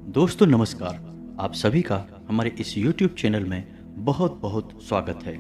दोस्तों नमस्कार। आप सभी का हमारे इस YouTube चैनल में बहुत बहुत स्वागत है।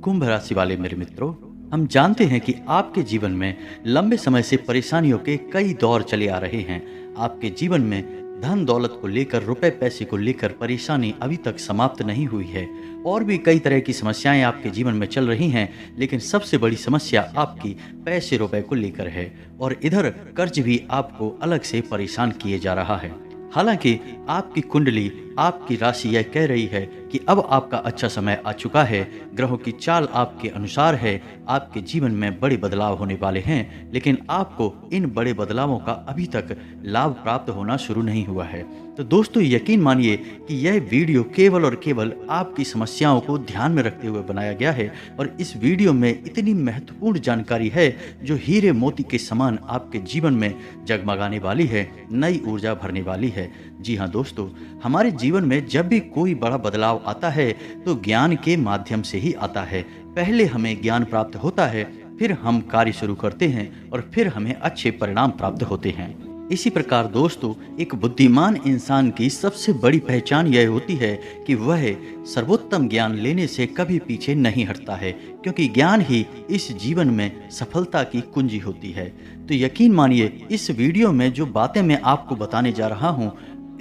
कुंभ राशि वाले मेरे मित्रों, हम जानते हैं कि आपके जीवन में लंबे समय से परेशानियों के कई दौर चले आ रहे हैं। आपके जीवन में धन दौलत को लेकर, रुपए पैसे को लेकर परेशानी अभी तक समाप्त नहीं हुई है और भी कई तरह की समस्याएं आपके जीवन में चल रही हैं। लेकिन सबसे बड़ी समस्या आपकी पैसे रुपए को लेकर है और इधर कर्ज भी आपको अलग से परेशान किए जा रहा है। हालांकि आपकी कुंडली, आपकी राशि यह कह रही है कि अब आपका अच्छा समय आ चुका है। ग्रहों की चाल आपके अनुसार है, आपके जीवन में बड़े बदलाव होने वाले हैं, लेकिन आपको इन बड़े बदलावों का अभी तक लाभ प्राप्त होना शुरू नहीं हुआ है। तो दोस्तों यकीन मानिए कि यह वीडियो केवल और केवल आपकी समस्याओं को ध्यान में रखते हुए बनाया गया है और इस वीडियो में इतनी महत्वपूर्ण जानकारी है जो हीरे मोती के समान आपके जीवन में जगमगाने वाली है, नई ऊर्जा भरने वाली है। जी हाँ दोस्तों, हमारे जीवन में जब भी कोई बड़ा बदलाव आता है तो ज्ञान के माध्यम से ही आता है। पहले हमें ज्ञान प्राप्त होता है, फिर हम कार्य शुरू करते हैं और फिर हमें अच्छे परिणाम प्राप्त होते हैं। इसी प्रकार दोस्तों, एक बुद्धिमान इंसान की सबसे बड़ी पहचान यह होती है कि वह सर्वोत्तम ज्ञान लेने से कभी पीछे नहीं हटता है, क्योंकि ज्ञान ही इस जीवन में सफलता की कुंजी होती है। तो यकीन मानिए, इस वीडियो में जो बातें मैं आपको बताने जा रहा हूँ,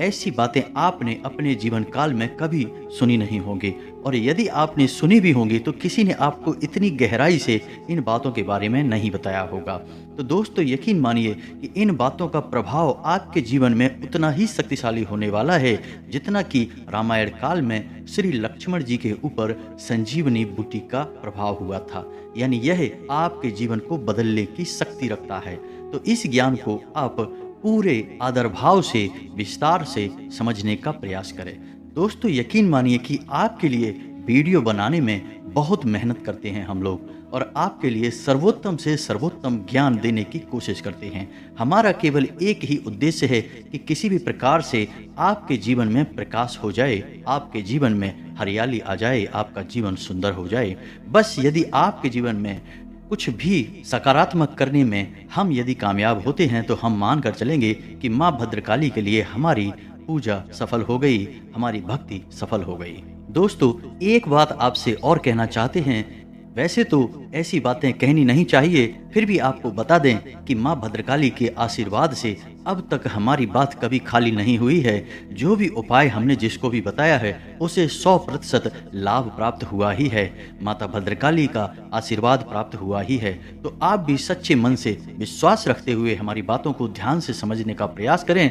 ऐसी बातें आपने अपने जीवन काल में कभी सुनी नहीं होंगी और यदि आपने सुनी भी होंगी तो किसी ने आपको इतनी गहराई से इन बातों के बारे में नहीं बताया होगा। तो दोस्तों यकीन मानिए कि इन बातों का प्रभाव आपके जीवन में उतना ही शक्तिशाली होने वाला है जितना कि रामायण काल में श्री लक्ष्मण जी के ऊपर संजीवनी बूटी का प्रभाव हुआ था। यानी यह आपके जीवन को बदलने की शक्ति रखता है। तो इस ज्ञान को आप पूरे आदर भाव से, विस्तार से समझने का प्रयास करें। दोस्तों यकीन मानिए कि आपके लिए वीडियो बनाने में बहुत मेहनत करते हैं हम लोग और आपके लिए सर्वोत्तम से सर्वोत्तम ज्ञान देने की कोशिश करते हैं। हमारा केवल एक ही उद्देश्य है कि किसी भी प्रकार से आपके जीवन में प्रकाश हो जाए, आपके जीवन में हरियाली आ जाए, आपका जीवन सुंदर हो जाए। बस यदि आपके जीवन में कुछ भी सकारात्मक करने में हम यदि कामयाब होते हैं तो हम मान कर चलेंगे कि माँ भद्रकाली के लिए हमारी पूजा सफल हो गई, हमारी भक्ति सफल हो गई। दोस्तों एक बात आपसे और कहना चाहते हैं, वैसे तो ऐसी बातें कहनी नहीं चाहिए, फिर भी आपको बता दें कि माँ भद्रकाली के आशीर्वाद से अब तक हमारी बात कभी खाली नहीं हुई है। जो भी उपाय हमने जिसको भी बताया है उसे 100% लाभ प्राप्त हुआ ही है, माता भद्रकाली का आशीर्वाद प्राप्त हुआ ही है। तो आप भी सच्चे मन से विश्वास रखते हुए हमारी बातों को ध्यान से समझने का प्रयास करें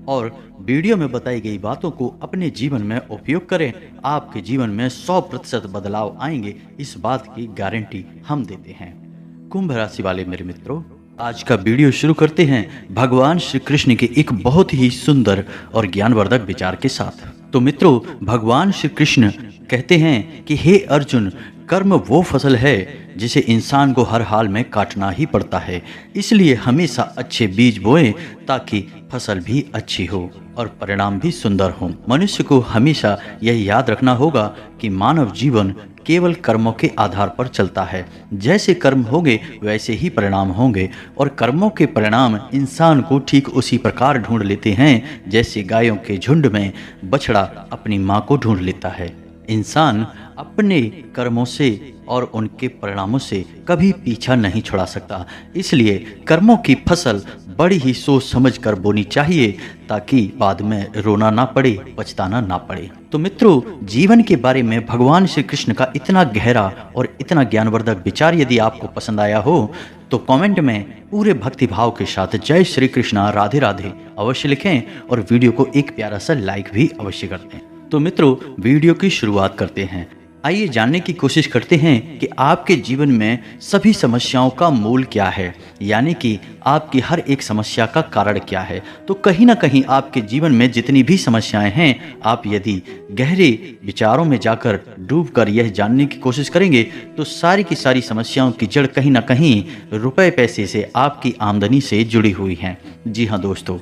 और वीडियो में बताई गई बातों को अपने जीवन में उपयोग करें। आपके जीवन में 100% बदलाव आएंगे, इस बात की गारंटी हम देते हैं। कुंभ राशि वाले मेरे मित्रों, आज का वीडियो शुरू करते हैं भगवान श्री कृष्ण के एक बहुत ही सुंदर और ज्ञानवर्धक विचार के साथ। तो मित्रों, भगवान श्री कृष्ण कहते हैं कि हे अर्जुन, कर्म वो फसल है जिसे इंसान को हर हाल में काटना ही पड़ता है। इसलिए हमेशा अच्छे बीज बोएं ताकि फसल भी अच्छी हो और परिणाम भी सुंदर हो। मनुष्य को हमेशा यह याद रखना होगा कि मानव जीवन केवल कर्मों के आधार पर चलता है। जैसे कर्म होंगे वैसे ही परिणाम होंगे और कर्मों के परिणाम इंसान को ठीक उसी प्रकार ढूंढ लेते हैं जैसे गायों के झुंड में बछड़ा अपनी माँ को ढूंढ लेता है। इंसान अपने कर्मों से और उनके परिणामों से कभी पीछा नहीं छुड़ा सकता। इसलिए कर्मों की फसल बड़ी ही सोच समझ कर बोनी चाहिए ताकि बाद में रोना ना पड़े, पछताना ना पड़े। तो मित्रों, जीवन के बारे में भगवान श्री कृष्ण का इतना गहरा और इतना ज्ञानवर्धक विचार यदि आपको पसंद आया हो तो कमेंट में पूरे भक्ति भाव के साथ जय श्री कृष्णा, राधे राधे अवश्य लिखें और वीडियो को एक प्यारा सा लाइक भी अवश्य कर दें। तो मित्रों, वीडियो की शुरुआत करते हैं। आइए जानने की कोशिश करते हैं कि आपके जीवन में सभी समस्याओं का मूल क्या है, यानी कि आपकी हर एक समस्या का कारण क्या है। तो कहीं ना कहीं आपके जीवन में जितनी भी समस्याएं हैं, आप यदि गहरे विचारों में जाकर डूबकर यह जानने की कोशिश करेंगे तो सारी की सारी समस्याओं की जड़ कहीं ना कहीं रुपए पैसे से, आपकी आमदनी से जुड़ी हुई हैं। जी हाँ दोस्तों,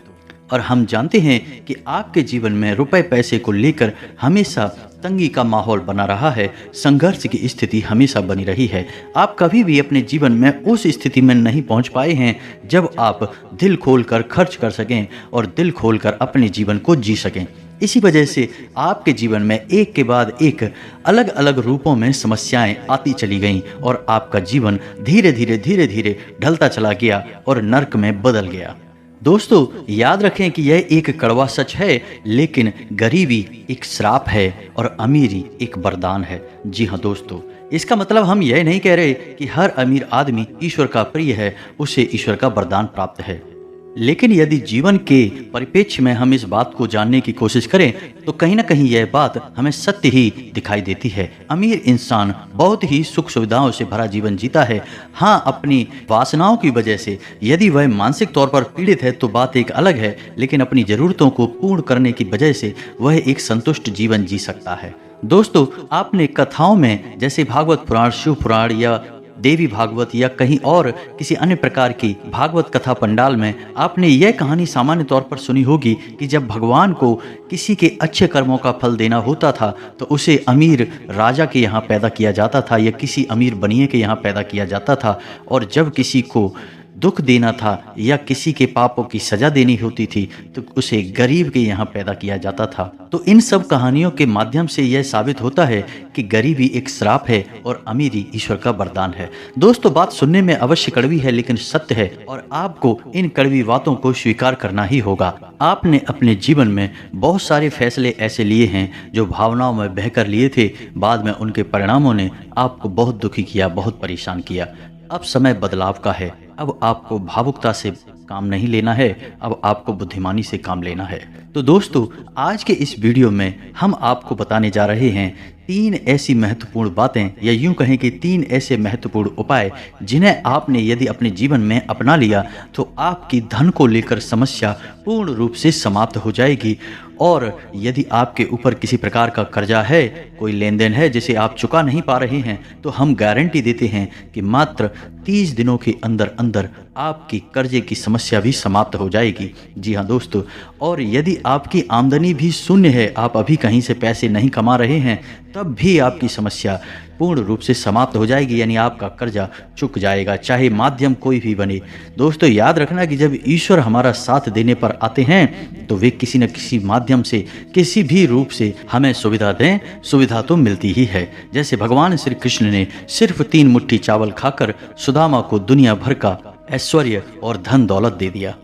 और हम जानते हैं कि आपके जीवन में रुपए पैसे को लेकर हमेशा तंगी का माहौल बना रहा है, संघर्ष की स्थिति हमेशा बनी रही है। आप कभी भी अपने जीवन में उस स्थिति में नहीं पहुंच पाए हैं जब आप दिल खोलकर खर्च कर सकें और दिल खोलकर अपने जीवन को जी सकें। इसी वजह से आपके जीवन में एक के बाद एक अलग अलग रूपों में समस्याएं आती चली गईं और आपका जीवन धीरे धीरे ढलता चला गया और नर्क में बदल गया। दोस्तों, याद रखें कि यह एक कड़वा सच है, लेकिन गरीबी एक श्राप है और अमीरी एक वरदान है। जी हाँ दोस्तों, इसका मतलब हम यह नहीं कह रहे कि हर अमीर आदमी ईश्वर का प्रिय है, उसे ईश्वर का वरदान प्राप्त है। लेकिन यदि जीवन के परिप्रेक्ष्य में हम इस बात को जानने की कोशिश करें तो कहीं ना कहीं यह बात हमें सत्य ही दिखाई देती है। अमीर इंसान बहुत ही सुख सुविधाओं से भरा जीवन जीता है। हाँ, अपनी वासनाओं की वजह से यदि वह मानसिक तौर पर पीड़ित है तो बात एक अलग है, लेकिन अपनी ज़रूरतों को पूर्ण करने की वजह से वह एक संतुष्ट जीवन जी सकता है। दोस्तों, आपने कथाओं में जैसे भागवत पुराण, शिव पुराण या देवी भागवत या कहीं और किसी अन्य प्रकार की भागवत कथा पंडाल में आपने यह कहानी सामान्य तौर पर सुनी होगी कि जब भगवान को किसी के अच्छे कर्मों का फल देना होता था तो उसे अमीर राजा के यहाँ पैदा किया जाता था या किसी अमीर बनिए के यहाँ पैदा किया जाता था, और जब किसी को दुख देना था या किसी के पापों की सजा देनी होती थी तो उसे गरीब के यहाँ पैदा किया जाता था। तो इन सब कहानियों के माध्यम से यह साबित होता है कि गरीबी एक श्राप है और अमीरी ईश्वर का वरदान है। दोस्तों, बात सुनने में अवश्य कड़वी है लेकिन सत्य है और आपको इन कड़वी बातों को स्वीकार करना ही होगा। आपने अपने जीवन में बहुत सारे फैसले ऐसे लिए हैं जो भावनाओं में बहकर लिए थे, बाद में उनके परिणामों ने आपको बहुत दुखी किया, बहुत परेशान किया। अब समय बदलाव का है। अब आपको भावुकता से काम नहीं लेना है, अब आपको बुद्धिमानी से काम लेना है। तो दोस्तों, आज के इस वीडियो में हम आपको बताने जा रहे हैं 3 ऐसी महत्वपूर्ण बातें, या यूं कहें कि 3 ऐसे महत्वपूर्ण उपाय जिन्हें आपने यदि अपने जीवन में अपना लिया तो आपकी धन को लेकर समस्या पूर्ण रूप से समाप्त हो जाएगी। और यदि आपके ऊपर किसी प्रकार का कर्जा है, कोई लेन देन है जिसे आप चुका नहीं पा रहे हैं, तो हम गारंटी देते हैं कि मात्र 30 दिनों के अंदर अंदर आपकी कर्जे की समस्या भी समाप्त हो जाएगी। जी हाँ दोस्तों, और यदि आपकी आमदनी भी शून्य है, आप अभी कहीं से पैसे नहीं कमा रहे हैं, तब भी आपकी समस्या पूर्ण रूप से समाप्त हो जाएगी, यानी आपका कर्जा चुक जाएगा, चाहे माध्यम कोई भी बने। दोस्तों, याद रखना कि जब ईश्वर हमारा साथ देने पर आते हैं तो वे किसी न किसी माध्यम से, किसी भी रूप से हमें सुविधा दें, सुविधा तो मिलती ही है। जैसे भगवान श्री कृष्ण ने सिर्फ 3 मुट्ठी चावल खाकर सुदामा को दुनिया भर का ऐश्वर्य और धन दौलत दे दिया।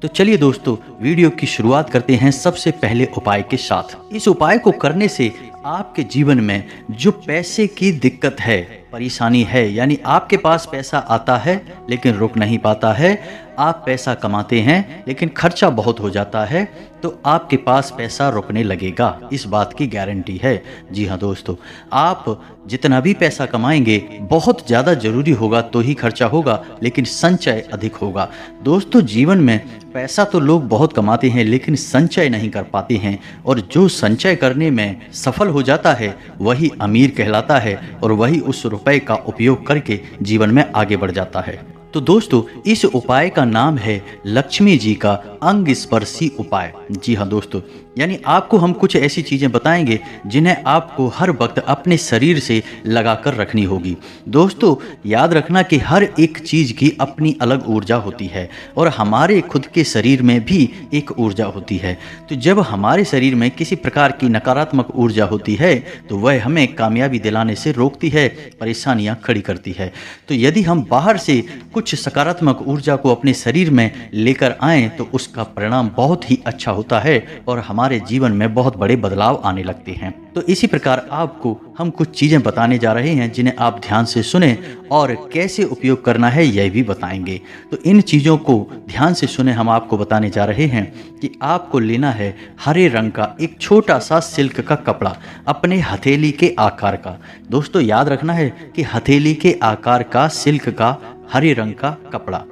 तो चलिए दोस्तों, वीडियो की शुरुआत करते हैं सबसे पहले उपाय के साथ। इस उपाय को करने से आपके जीवन में जो पैसे की दिक्कत है, परेशानी है, यानी आपके पास पैसा आता है लेकिन रुक नहीं पाता है, आप पैसा कमाते हैं लेकिन खर्चा बहुत हो जाता है, तो आपके पास पैसा रुकने लगेगा, इस बात की गारंटी है। जी हाँ दोस्तों, आप जितना भी पैसा कमाएंगे बहुत ज़्यादा जरूरी होगा तो ही खर्चा होगा, लेकिन संचय अधिक होगा। दोस्तों, जीवन में पैसा तो लोग बहुत कमाते हैं लेकिन संचय नहीं कर पाते हैं, और जो संचय करने में सफल हो जाता है वही अमीर कहलाता है और वही उस रुपए का उपयोग करके जीवन में आगे बढ़ जाता है। तो दोस्तों, इस उपाय का नाम है लक्ष्मी जी का अंग स्पर्शी उपाय। जी हाँ दोस्तों, यानी आपको हम कुछ ऐसी चीज़ें बताएंगे जिन्हें आपको हर वक्त अपने शरीर से लगाकर रखनी होगी। दोस्तों, याद रखना कि हर एक चीज़ की अपनी अलग ऊर्जा होती है और हमारे खुद के शरीर में भी एक ऊर्जा होती है। तो जब हमारे शरीर में किसी प्रकार की नकारात्मक ऊर्जा होती है तो वह हमें कामयाबी दिलाने से रोकती है, परेशानियाँ खड़ी करती है। तो यदि हम बाहर से कुछ सकारात्मक ऊर्जा को अपने शरीर में लेकर आएँ तो उसका परिणाम बहुत ही अच्छा होता है और हमारे जीवन में बहुत बड़े बदलाव आने लगते हैं। तो इसी प्रकार आपको हम कुछ चीज़ें बताने जा रहे हैं जिन्हें आप ध्यान से सुने और कैसे उपयोग करना है यह भी बताएंगे। तो इन चीज़ों को ध्यान से सुने, हम आपको बताने जा रहे हैं कि आपको लेना है हरे रंग का एक छोटा सा सिल्क का कपड़ा, अपने हथेली के आकार का। दोस्तों, याद रखना है कि हथेली के आकार का सिल्क का हरे रंग का कपड़ा,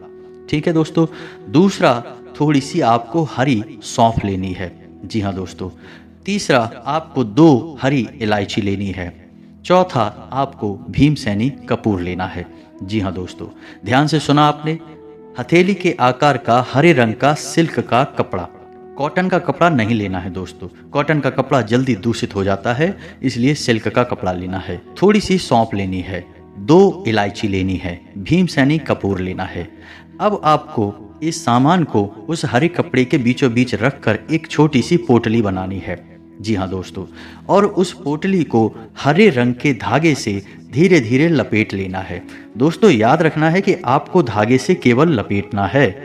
ठीक है दोस्तों। दूसरा, थोड़ी सी आपको हरी सौंफ लेनी है। जी हाँ दोस्तों। तीसरा, आपको 2 हरी इलायची लेनी है। चौथा, आपको भीमसेनी कपूर लेना है। जी हाँ दोस्तों, ध्यान से सुना आपने। हथेली के आकार का हरे रंग का सिल्क का कपड़ा, कॉटन का कपड़ा नहीं लेना है दोस्तों, कॉटन का कपड़ा जल्दी दूषित हो जाता है, इसलिए सिल्क का कपड़ा लेना है। थोड़ी सी सौंफ लेनी है, 2 इलायची लेनी है, भीमसेनी कपूर लेना है। अब आपको इस सामान को उस हरे कपड़े के बीचों बीच रखकर एक छोटी सी पोटली बनानी है। जी हाँ दोस्तों, और उस पोटली को हरे रंग के धागे से धीरे धीरे लपेट लेना है। दोस्तों याद रखना है कि आपको धागे से केवल लपेटना है,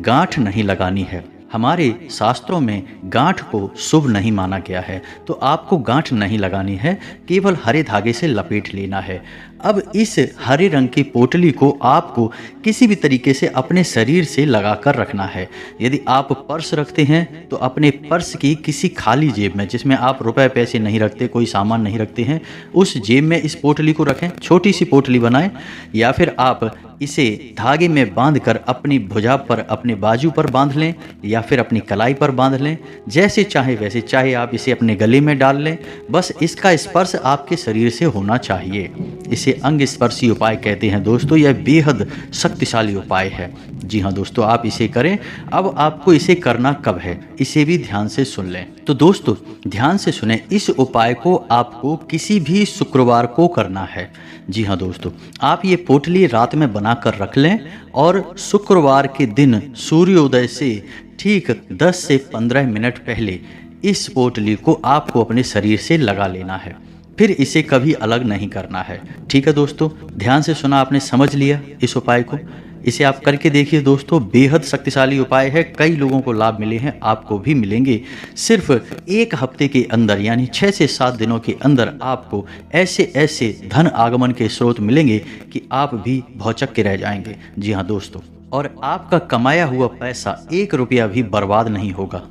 गांठ नहीं लगानी है। हमारे शास्त्रों में गांठ को शुभ नहीं माना गया है, तो आपको गांठ नहीं लगानी है, केवल हरे धागे से लपेट लेना है। अब इस हरे रंग की पोटली को आपको किसी भी तरीके से अपने शरीर से लगाकर रखना है। यदि आप पर्स रखते हैं तो अपने पर्स की किसी खाली जेब में, जिसमें आप रुपए पैसे नहीं रखते, कोई सामान नहीं रखते हैं, उस जेब में इस पोटली को रखें। छोटी सी पोटली बनाएं, या फिर आप इसे धागे में बांधकर अपनी भुजा पर, अपने बाजू पर बांध लें, या फिर अपनी कलाई पर बांध लें, जैसे चाहे वैसे। चाहे आप इसे अपने गले में डाल लें, बस इसका स्पर्श आपके शरीर से होना चाहिए। इसे अंग स्पर्शी उपाय कहते हैं दोस्तों। यह बेहद शक्तिशाली उपाय है। जी हाँ दोस्तों, आप इसे करें। अब आपको इसे करना कब है, इसे भी ध्यान से सुन लें। तो दोस्तों ध्यान से सुने, इस उपाय को आपको किसी भी शुक्रवार को करना है। जी हाँ दोस्तों, आप ये पोटली रात में बनाकर रख लें और शुक्रवार के दिन सूर्योदय से ठीक 10 से 15 मिनट पहले इस पोटली को आपको अपने शरीर से लगा लेना है। फिर इसे कभी अलग नहीं करना है। ठीक है दोस्तों, ध्यान से सुना, आपने समझ लिया इस उपाय को। इसे आप करके देखिए दोस्तों, बेहद शक्तिशाली उपाय है। कई लोगों को लाभ मिले हैं, आपको भी मिलेंगे। सिर्फ 1 हफ्ते के अंदर, यानी 6 से 7 दिनों के अंदर आपको ऐसे ऐसे धन आगमन के स्रोत मिलेंगे कि आप भी भौचक के रह जाएंगे। जी हाँ दोस्तों, और आपका कमाया हुआ पैसा 1 रुपया भी बर्बाद नहीं होगा,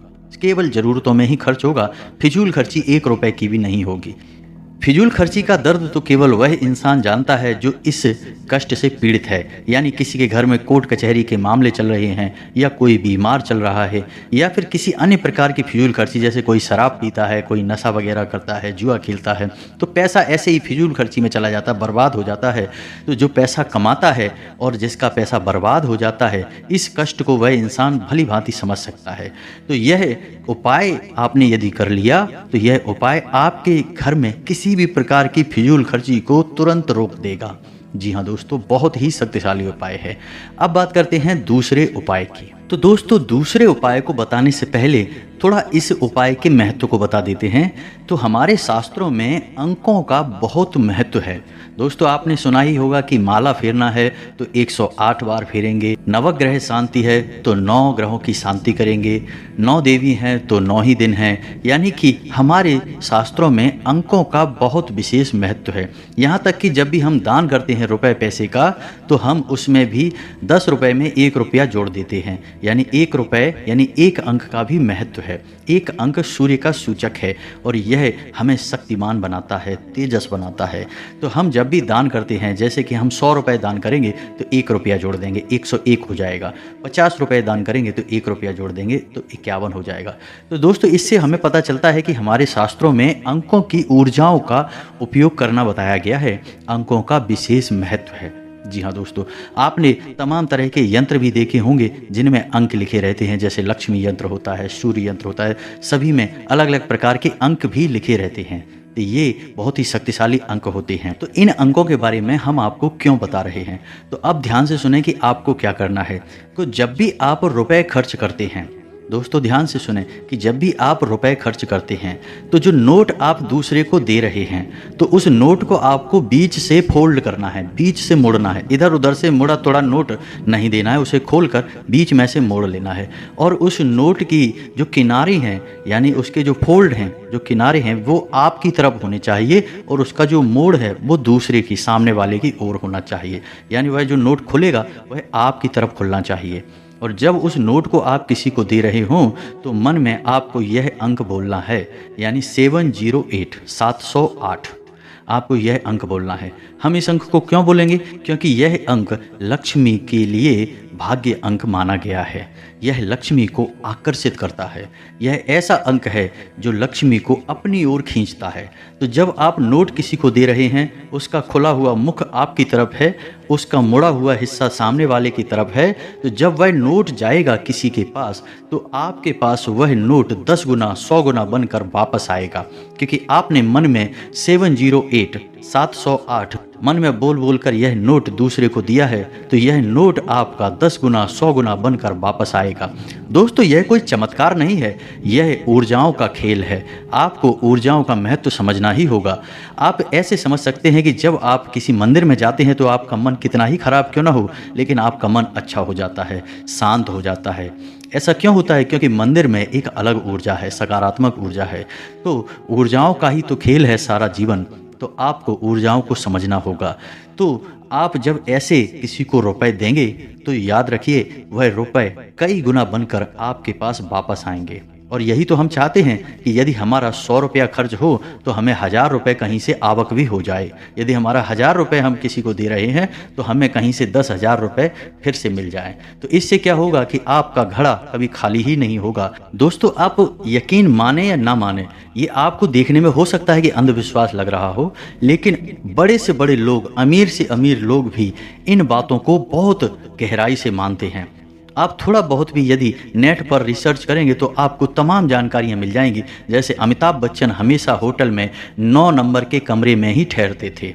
केवल ज़रूरतों में ही खर्च होगा। फिजूल खर्ची 1 रुपए की भी नहीं होगी। फिजूल खर्ची का दर्द तो केवल वह इंसान जानता है जो इस कष्ट से पीड़ित है। यानी किसी के घर में कोर्ट कचहरी के मामले चल रहे हैं, या कोई बीमार चल रहा है, या फिर किसी अन्य प्रकार की फिजूल खर्ची, जैसे कोई शराब पीता है, कोई नशा वगैरह करता है, जुआ खेलता है, तो पैसा ऐसे ही फिजूल खर्ची में चला जाता है, बर्बाद हो जाता है। तो जो पैसा कमाता है और जिसका पैसा बर्बाद हो जाता है, इस कष्ट को वह इंसान भली भांति समझ सकता है। तो यह उपाय आपने यदि कर लिया, तो यह उपाय आपके घर में किसी भी प्रकार की फिजूल खर्ची को तुरंत रोक देगा। जी हाँ दोस्तों, बहुत ही शक्तिशाली उपाय है। अब बात करते हैं दूसरे उपाय की। तो दोस्तों दूसरे उपाय को बताने से पहले थोड़ा इस उपाय के महत्व को बता देते हैं। तो हमारे शास्त्रों में अंकों का बहुत महत्व है। दोस्तों आपने सुना ही होगा कि माला फेरना है तो 108 बार फेरेंगे, नवग्रह शांति है तो 9 ग्रहों की शांति करेंगे, 9 देवी हैं तो 9 ही दिन हैं। यानी कि हमारे शास्त्रों में अंकों का बहुत विशेष महत्व है। यहाँ तक कि जब भी हम दान करते हैं रुपए पैसे का, तो हम उसमें भी 10 रुपए में 1 रुपया जोड़ देते हैं। यानी 1 रुपए यानी 1 अंक का भी महत्व है। 1 अंक सूर्य का सूचक है और यह हमें शक्तिमान बनाता है, तेजस बनाता है। तो हम जब भी दान करते हैं, जैसे कि हम 100 रुपए दान करेंगे तो 1 रुपया जोड़ देंगे, 101 हो जाएगा। 50 रुपए दान करेंगे तो 1 रुपया जोड़ देंगे तो 51 हो जाएगा। तो दोस्तों इससे हमें पता चलता है कि हमारे शास्त्रों में अंकों की ऊर्जाओं का उपयोग करना बताया गया है। अंकों का विशेष महत्व है। जी हाँ दोस्तों, आपने तमाम तरह के यंत्र भी देखे होंगे जिनमें अंक लिखे रहते हैं, जैसे लक्ष्मी यंत्र होता है, सूर्य यंत्र होता है, सभी में अलग अलग प्रकार के अंक भी लिखे रहते हैं। तो ये बहुत ही शक्तिशाली अंक होते हैं। तो इन अंकों के बारे में हम आपको क्यों बता रहे हैं, तो अब ध्यान से सुने कि आपको क्या करना है। तो जब भी आप रुपए खर्च करते हैं, दोस्तों ध्यान से सुने कि जब भी आप रुपए खर्च करते हैं, तो जो नोट आप दूसरे को दे रहे हैं, तो उस नोट को आपको बीच से फोल्ड करना है, बीच से मोड़ना है। इधर उधर से मुड़ा तोड़ा नोट नहीं देना है, उसे खोलकर बीच में से मोड़ लेना है। और उस नोट की जो किनारे हैं, यानी उसके जो फोल्ड हैं, जो किनारे हैं, वो आपकी तरफ होने चाहिए और उसका जो मोड़ है वो दूसरे की, सामने वाले की ओर होना चाहिए। यानी वह जो नोट खुलेगा वह आपकी तरफ खुलना चाहिए। और जब उस नोट को आप किसी को दे रहे हों तो मन में आपको यह अंक बोलना है, यानी 708 708 आपको यह अंक बोलना है। हम इस अंक को क्यों बोलेंगे? क्योंकि यह अंक लक्ष्मी के लिए भाग्य अंक माना गया है। यह लक्ष्मी को आकर्षित करता है। यह ऐसा अंक है जो लक्ष्मी को अपनी ओर खींचता है। तो जब आप नोट किसी को दे रहे हैं, उसका खुला हुआ मुख आपकी तरफ है, उसका मुड़ा हुआ हिस्सा सामने वाले की तरफ है, तो जब वह नोट जाएगा किसी के पास, तो आपके पास वह नोट 10 गुना 100 गुना बनकर वापस आएगा, क्योंकि आपने मन में 708 708 मन में बोल बोल कर यह नोट दूसरे को दिया है, तो यह नोट आपका 10 गुना 100 गुना बनकर वापस आएगा। दोस्तों, यह कोई चमत्कार नहीं है, यह ऊर्जाओं का खेल है। आपको ऊर्जाओं का महत्व समझना ही होगा। आप ऐसे समझ सकते हैं कि जब आप किसी मंदिर में जाते हैं तो आपका मन कितना ही खराब क्यों ना हो, लेकिन आपका मन अच्छा हो जाता है, शांत हो जाता है। ऐसा क्यों होता है? क्योंकि मंदिर में एक अलग ऊर्जा है, सकारात्मक ऊर्जा है। तो ऊर्जाओं का ही तो खेल है सारा जीवन। तो आपको ऊर्जाओं को समझना होगा। तो आप जब ऐसे किसी को रुपए देंगे तो याद रखिए, वह रुपए कई गुना बनकर आपके पास वापस आएंगे। और यही तो हम चाहते हैं कि यदि हमारा 100 रुपया खर्च हो तो हमें 1000 रुपये कहीं से आवक भी हो जाए। यदि हमारा 1000 रुपये हम किसी को दे रहे हैं तो हमें कहीं से 10,000 रुपये फिर से मिल जाए। तो इससे क्या होगा कि आपका घड़ा कभी खाली ही नहीं होगा। दोस्तों, आप यकीन माने या ना माने, ये आपको देखने में हो सकता है कि अंधविश्वास लग रहा हो, लेकिन बड़े से बड़े लोग, अमीर से अमीर लोग भी इन बातों को बहुत गहराई से मानते हैं। आप थोड़ा बहुत भी यदि नेट पर रिसर्च करेंगे तो आपको तमाम जानकारियां मिल जाएंगी। जैसे अमिताभ बच्चन हमेशा होटल में 9 नंबर के कमरे में ही ठहरते थे।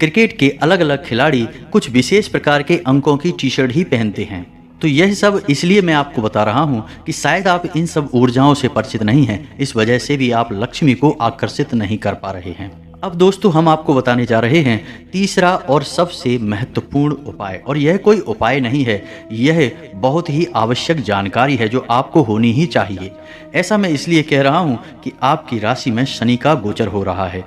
क्रिकेट के अलग अलग खिलाड़ी कुछ विशेष प्रकार के अंकों की टी शर्ट ही पहनते हैं। तो यह सब इसलिए मैं आपको बता रहा हूं कि शायद आप इन सब ऊर्जाओं से परिचित नहीं हैं, इस वजह से भी आप लक्ष्मी को आकर्षित नहीं कर पा रहे हैं। अब दोस्तों, हम आपको बताने जा रहे हैं तीसरा और सबसे महत्वपूर्ण उपाय। और यह कोई उपाय नहीं है, यह बहुत ही आवश्यक जानकारी है जो आपको होनी ही चाहिए। ऐसा मैं इसलिए कह रहा हूं कि आपकी राशि में शनि का गोचर हो रहा है,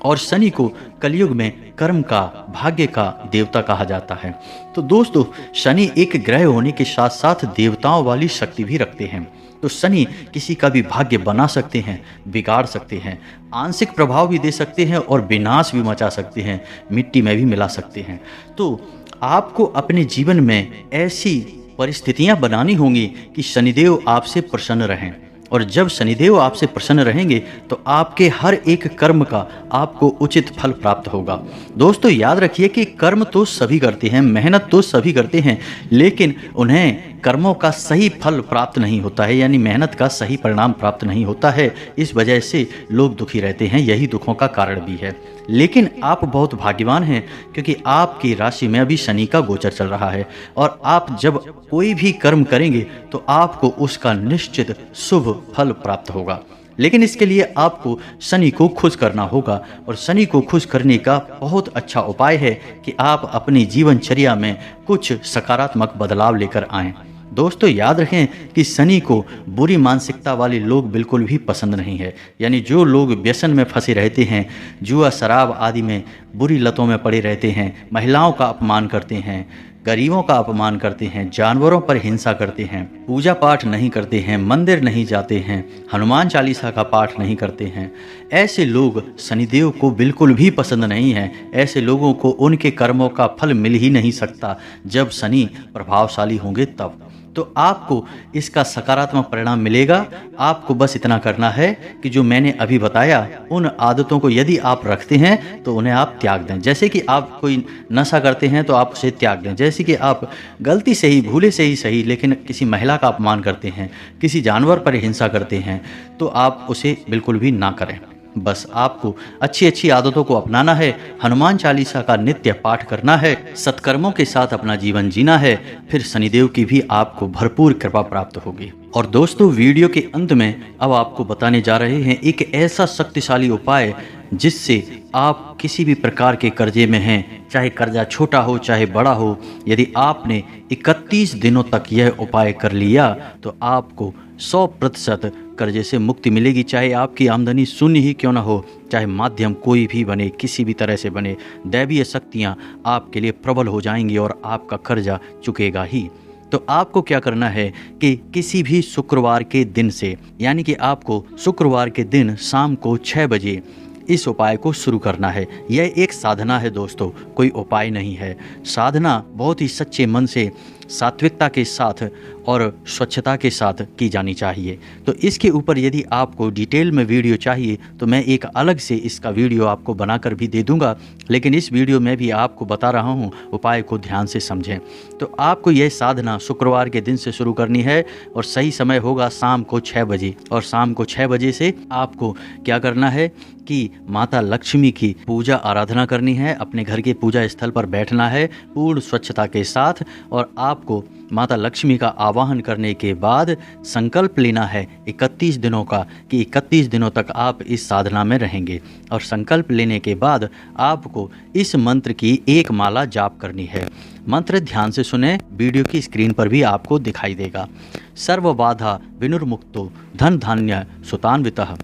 और शनि को कलयुग में कर्म का, भाग्य का देवता कहा जाता है। तो दोस्तों, शनि एक ग्रह होने के साथ साथ देवताओं वाली शक्ति भी रखते हैं। तो शनि किसी का भी भाग्य बना सकते हैं, बिगाड़ सकते हैं, आंशिक प्रभाव भी दे सकते हैं और विनाश भी मचा सकते हैं, मिट्टी में भी मिला सकते हैं। तो आपको अपने जीवन में ऐसी परिस्थितियां बनानी होंगी कि शनिदेव आपसे प्रसन्न रहें। और जब शनिदेव आपसे प्रसन्न रहेंगे तो आपके हर एक कर्म का आपको उचित फल प्राप्त होगा। दोस्तों, याद रखिए कि कर्म तो सभी करते हैं, मेहनत तो सभी करते हैं, लेकिन उन्हें कर्मों का सही फल प्राप्त नहीं होता है, यानी मेहनत का सही परिणाम प्राप्त नहीं होता है। इस वजह से लोग दुखी रहते हैं, यही दुखों का कारण भी है। लेकिन आप बहुत भाग्यवान हैं, क्योंकि आपकी राशि में अभी शनि का गोचर चल रहा है, और आप जब कोई भी कर्म करेंगे तो आपको उसका निश्चित शुभ फल प्राप्त होगा। लेकिन इसके लिए आपको शनि को खुश करना होगा, और शनि को खुश करने का बहुत अच्छा उपाय है कि आप अपनी जीवनचर्या में कुछ सकारात्मक बदलाव लेकर आएं। दोस्तों, याद रखें कि शनि को बुरी मानसिकता वाले लोग बिल्कुल भी पसंद नहीं है। यानी जो लोग व्यसन में फंसे रहते हैं, जुआ शराब आदि में बुरी लतों में पड़े रहते हैं, महिलाओं का अपमान करते हैं, गरीबों का अपमान करते हैं, जानवरों पर हिंसा करते हैं, पूजा पाठ नहीं करते हैं, मंदिर नहीं जाते हैं, हनुमान चालीसा का पाठ नहीं करते हैं, ऐसे लोग शनिदेव को बिल्कुल भी पसंद नहीं है। ऐसे लोगों को उनके कर्मों का फल मिल ही नहीं सकता जब शनि प्रभावशाली होंगे तब। तो आपको इसका सकारात्मक परिणाम मिलेगा। आपको बस इतना करना है कि जो मैंने अभी बताया, उन आदतों को यदि आप रखते हैं तो उन्हें आप त्याग दें। जैसे कि आप कोई नशा करते हैं तो आप उसे त्याग दें। जैसे कि आप गलती से ही, भूले से ही सही, लेकिन किसी महिला का अपमान करते हैं, किसी जानवर पर हिंसा करते हैं, तो आप उसे बिल्कुल भी ना करें। बस आपको अच्छी अच्छी आदतों को अपनाना है, हनुमान चालीसा का नित्य पाठ करना है, सत्कर्मों के साथ अपना जीवन जीना है, फिर शनिदेव की भी आपको भरपूर कृपा प्राप्त होगी। और दोस्तों, वीडियो के अंत में अब आपको बताने जा रहे हैं एक ऐसा शक्तिशाली उपाय जिससे आप किसी भी प्रकार के कर्जे में हैं, चाहे कर्जा छोटा हो चाहे बड़ा हो, यदि आपने 31 दिनों तक यह उपाय कर लिया तो आपको 100% कर्जे से मुक्ति मिलेगी। चाहे आपकी आमदनी शून्य ही क्यों ना हो, चाहे माध्यम कोई भी बने, किसी भी तरह से बने, दैवीय शक्तियाँ आपके लिए प्रबल हो जाएंगी और आपका कर्जा चुकेगा ही। तो आपको क्या करना है कि किसी भी शुक्रवार के दिन से, यानी कि आपको शुक्रवार के दिन शाम को 6 बजे इस उपाय को शुरू करना है। यह एक साधना है दोस्तों, कोई उपाय नहीं है। साधना बहुत ही सच्चे मन से सात्विकता के साथ और स्वच्छता के साथ की जानी चाहिए। तो इसके ऊपर यदि आपको डिटेल में वीडियो चाहिए तो मैं एक अलग से इसका वीडियो आपको बनाकर भी दे दूंगा, लेकिन इस वीडियो में भी आपको बता रहा हूँ, उपाय को ध्यान से समझें। तो आपको यह साधना शुक्रवार के दिन से शुरू करनी है और सही समय होगा शाम को 6 बजे। और शाम को 6 बजे से आपको क्या करना है कि माता लक्ष्मी की पूजा आराधना करनी है, अपने घर के पूजा स्थल पर बैठना है पूर्ण स्वच्छता के साथ, और आपको माता लक्ष्मी का आवाहन करने के बाद संकल्प लेना है 31 दिनों का कि 31 दिनों तक आप इस साधना में रहेंगे। और संकल्प लेने के बाद आपको इस मंत्र की एक माला जाप करनी है। मंत्र ध्यान से सुने, वीडियो की स्क्रीन पर भी आपको दिखाई देगा। सर्व बाधा विनुर्मुक्तो धन धान्य सुतान्वितः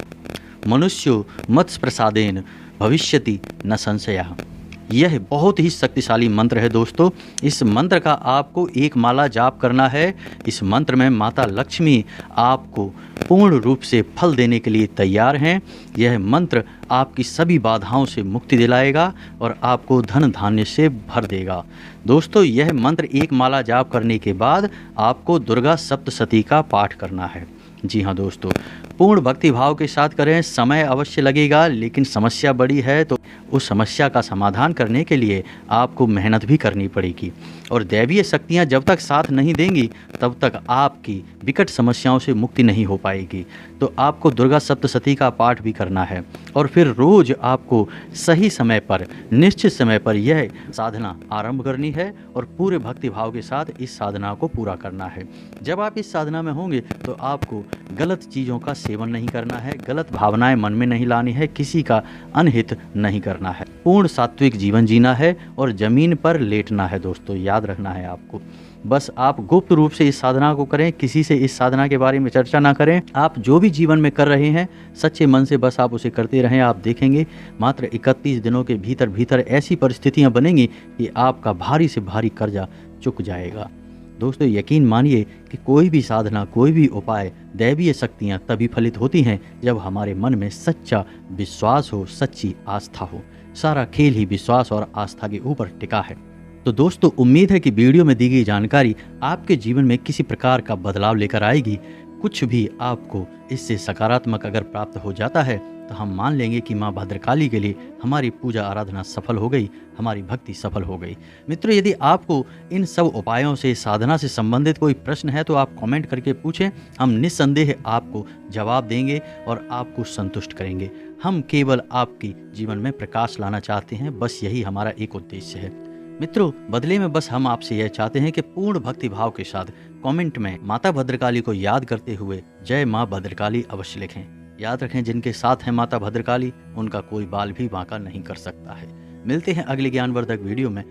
मनुष्यो मत्स्य प्रसादेन भविष्यति न संशयः। यह बहुत ही शक्तिशाली मंत्र है दोस्तों। इस मंत्र का आपको एक माला जाप करना है। इस मंत्र में माता लक्ष्मी आपको पूर्ण रूप से फल देने के लिए तैयार हैं। यह मंत्र आपकी सभी बाधाओं से मुक्ति दिलाएगा और आपको धन धान्य से भर देगा। दोस्तों, यह मंत्र एक माला जाप करने के बाद आपको दुर्गा सप्तशती का पाठ करना है। जी हाँ दोस्तों, पूर्ण भक्ति भाव के साथ करें। समय अवश्य लगेगा, लेकिन समस्या बड़ी है तो उस समस्या का समाधान करने के लिए आपको मेहनत भी करनी पड़ेगी। और दैवीय शक्तियाँ जब तक साथ नहीं देंगी तब तक आपकी विकट समस्याओं से मुक्ति नहीं हो पाएगी। तो आपको दुर्गा सप्तशती का पाठ भी करना है और फिर रोज़ आपको सही समय पर, निश्चित समय पर यह साधना आरंभ करनी है और पूरे भक्ति भाव के साथ इस साधना को पूरा करना है। जब आप इस साधना में होंगे तो आपको गलत चीज़ों का सेवन नहीं करना है, गलत भावनाएं मन में नहीं लानी है, किसी का अनहित नहीं करना है, पूर्ण सात्विक जीवन जीना है और ज़मीन पर लेटना है। दोस्तों, याद रखना है आपको। बस आप गुप्त रूप से इस साधना को करें, किसी से इस साधना के बारे में चर्चा ना करें। आप जो भी जीवन में कर रहे हैं सच्चे मन से बस आप उसे करते रहें। आप देखेंगे मात्र 31 दिनों के भीतर भीतर ऐसी परिस्थितियां बनेंगी कि आपका भारी से भारी कर्जा चुक जाएगा। दोस्तों, यकीन मानिए कि कोई भी साधना, कोई भी उपाय, दैवीय शक्तियाँ तभी फलित होती हैं जब हमारे मन में सच्चा विश्वास हो, सच्ची आस्था हो। सारा खेल ही विश्वास और आस्था के ऊपर टिका है। तो दोस्तों, उम्मीद है कि वीडियो में दी गई जानकारी आपके जीवन में किसी प्रकार का बदलाव लेकर आएगी। कुछ भी आपको इससे सकारात्मक अगर प्राप्त हो जाता है तो हम मान लेंगे कि माँ भद्रकाली के लिए हमारी पूजा आराधना सफल हो गई, हमारी भक्ति सफल हो गई। मित्रों, यदि आपको इन सब उपायों से, साधना से संबंधित कोई प्रश्न है तो आप कमेंट करके पूछें। हम निस्संदेह आपको जवाब देंगे और आपको संतुष्ट करेंगे। हम केवल आपकी जीवन में प्रकाश लाना चाहते हैं, बस यही हमारा एक उद्देश्य है। मित्रों, बदले में बस हम आपसे यह चाहते हैं कि पूर्ण भक्ति भाव के साथ कमेंट में माता भद्रकाली को याद करते हुए जय माँ भद्रकाली अवश्य लिखें। याद रखें, जिनके साथ है माता भद्रकाली उनका कोई बाल भी बांका नहीं कर सकता है। मिलते हैं अगले ज्ञानवर्धक वीडियो में।